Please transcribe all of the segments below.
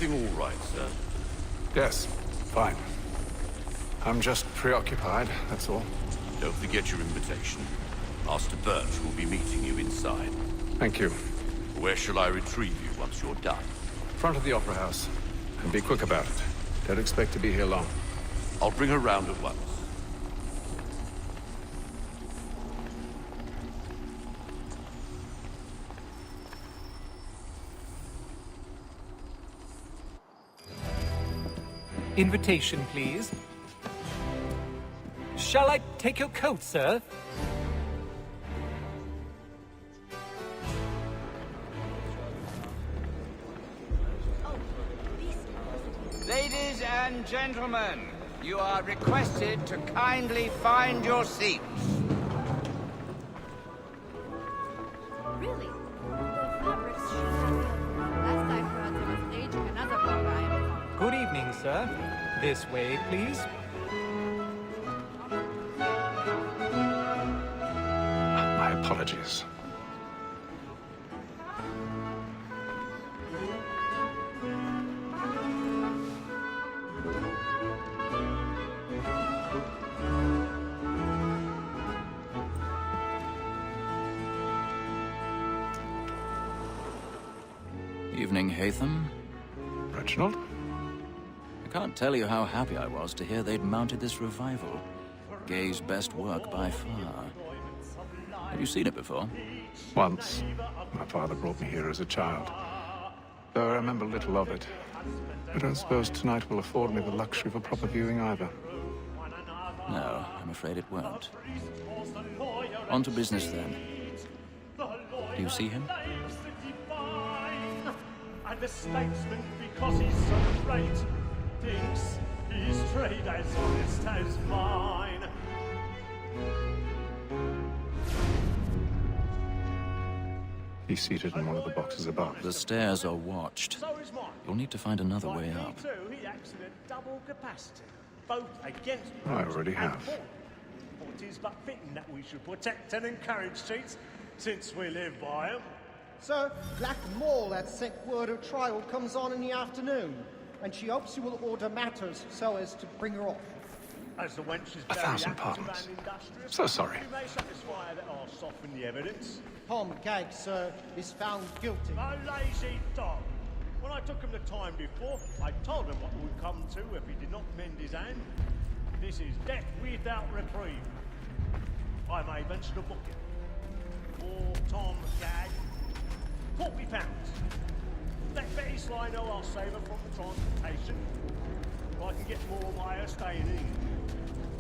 everything all right, sir? Yes, fine. I'm just preoccupied, that's all. Don't forget your invitation. Master Birch will be meeting you inside. Thank you. Where shall I retrieve you once you're done? Front of the Opera House. And be quick about it. Don't expect to be here long. I'll bring her round at once. Invitation, please. Shall I take your coat, sir? Ladies and gentlemen, you are requested to kindly find your seats. Really? The fabrics should have been. Last I heard, they were staging another opera. Good evening, sir. This way, please. My apologies. Evening, Hatham. Reginald? I can't tell you how happy I was to hear they'd mounted this revival. Gay's best work by far. Have you seen it before? Once. My father brought me here as a child. Though I remember little of it. I don't suppose tonight will afford me the luxury of a proper viewing either. No, I'm afraid it won't. On to business then. Do you see him? And the statesman, because he's so great, thinks his trade as honest as mine. He's seated in one of the boxes above. The stairs are watched. So is mine. You'll need to find another way Like up. me too, he acts in a double capacity, both against I already and have. for. For it is but fitting that we should protect and encourage cheats, since we live by them. Sir, Black Mole had sent word her trial comes on in the afternoon, and she hopes you will order matters so as to bring her off. As the wench is 1,000 very active pardons. and industrious, So sorry. we may satisfy that I'll soften the evidence. Tom Gag, sir, is found guilty. A lazy dog. When I took him the time before, I told him what would come to if he did not mend his hand. This is death without reprieve. I may venture to book him. For Tom Gag, £40. Let Betty Sly know I'll save her from the transportation. I can get more by her staying in.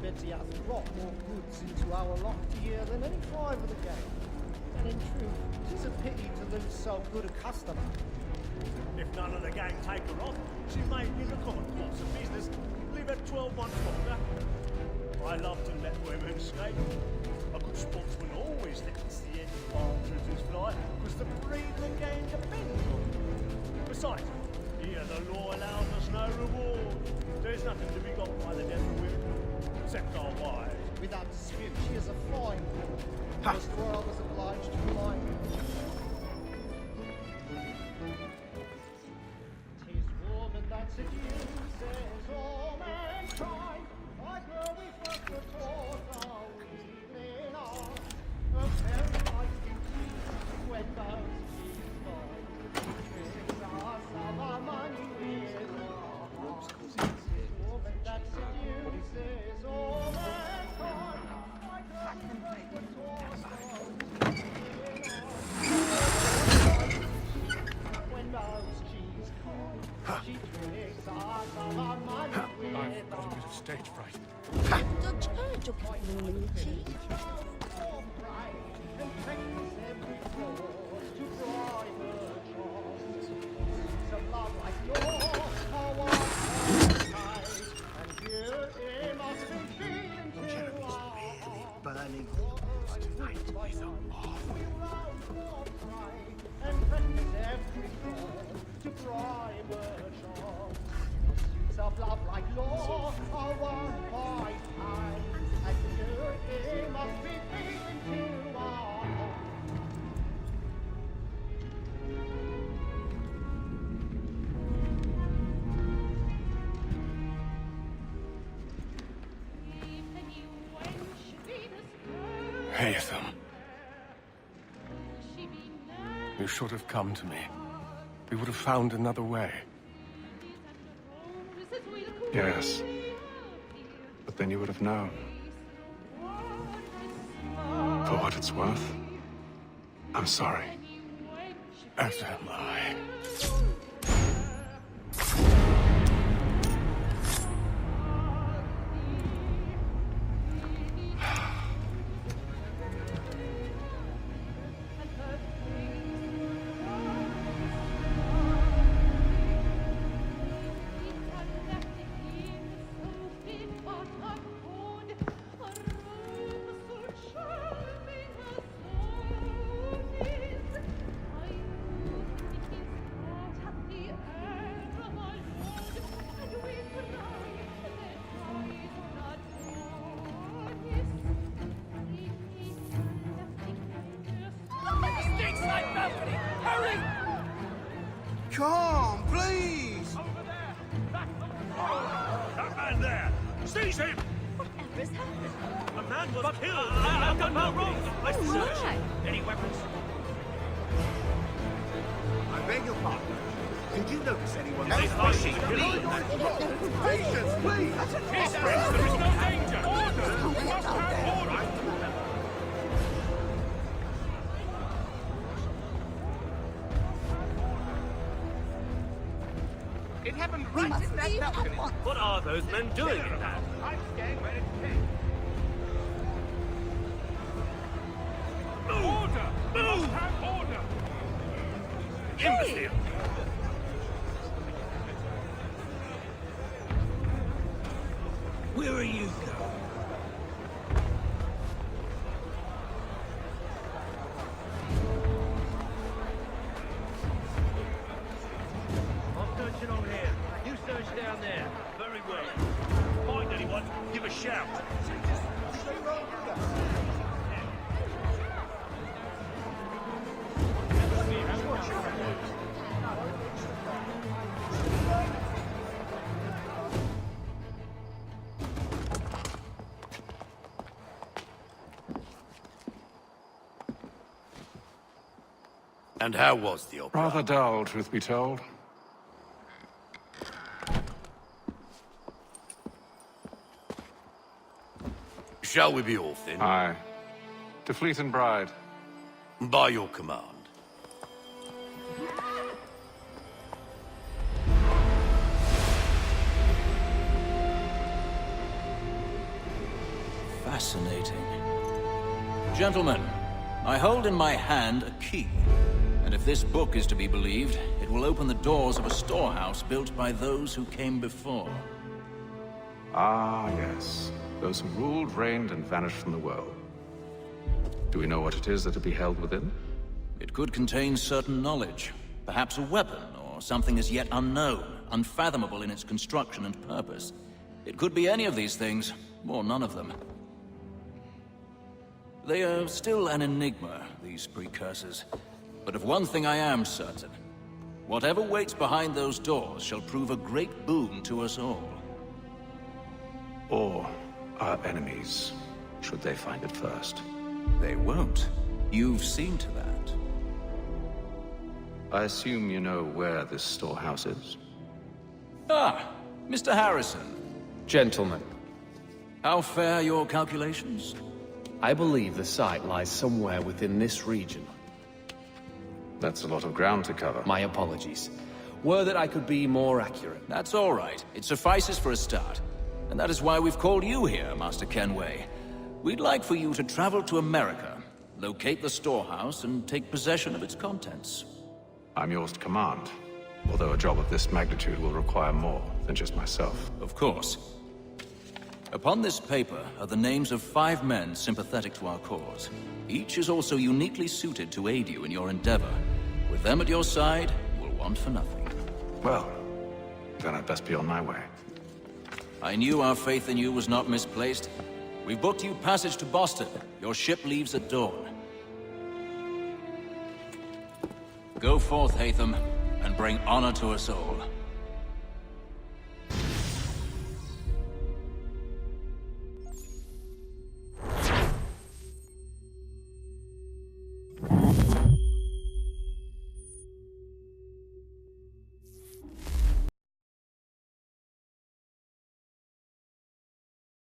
Betty has brought more goods into our lot here than any five of the gang. And in truth, it is a pity to lose so good a customer. If none of the gang take her on, she may, in the common course of business, live her 12 months longer. I love to let women skate. A good sportsman always lets the end partridges fly, because the breed of the game depends on it. Besides, here the law allows us no reward. There's nothing to be got by the death of women, except our wives. Without dispute, she is a fine woman. Most world is obliged to rely on her. 'Tis woman that seduces all mankind. Like her we first were taught our evening on. A very nice beauty when those she's born. Tricks us of our money with our heart. 'Tis woman that seduces all mankind. Like her we first were taught our evening on. When those she's caught, she tricks us of our money with our I've got a bit of stage fright. burning of love like law are one by time, and it must be feeling to our heart. Haytham. You should have come to me. We would have found another way. Yes. But then you would have known. For what it's worth, I'm sorry. As am I. Come, please! That man there! Seize him! Whatever's happened? A man was killed! I've done no wrong! Let's search Why? any weapons? I beg your pardon. Did you notice anyone Hey, else? Archie, Patience, please! His friends, there is no danger! Order! We must have order! It happened right in that balcony. What are those men doing in that? I'm staying where it came. Order! Move! Have order! Imbecile! Where are you going? I'm searching on here. You search down there. Very well. Find anyone, give a shout. And how was the opera? Rather dull, truth be told. Shall we be off then? Aye. To Fleet and Bride. By your command. Fascinating. Gentlemen, I hold in my hand a key. And if this book is to be believed, it will open the doors of a storehouse built by those who came before. Ah, yes. Those who ruled, reigned, and vanished from the world. Do we know what it is that will be held within? It could contain certain knowledge. Perhaps a weapon, or something as yet unknown, unfathomable in its construction and purpose. It could be any of these things, or none of them. They are still an enigma, these precursors. But of one thing I am certain. Whatever waits behind those doors shall prove a great boon to us all. Or our enemies, should they find it first. They won't. You've seen to that. I assume you know where this storehouse is? Ah, Mr. Harrison. Gentlemen, How fare your calculations? I believe the site lies somewhere within this region. That's a lot of ground to cover. My apologies. Were that I could be more accurate. That's all right. It suffices for a start. And that is why we've called you here, Master Kenway. We'd like for you to travel to America, locate the storehouse, and take possession of its contents. I'm yours to command, although a job of this magnitude will require more than just myself. Of course. Upon this paper are the names of 5 men sympathetic to our cause. Each is also uniquely suited to aid you in your endeavor. With them at your side, you will want for nothing. Well, then I'd best be on my way. I knew our faith in you was not misplaced. We've booked you passage to Boston. Your ship leaves at dawn. Go forth, Haytham, and bring honor to us all.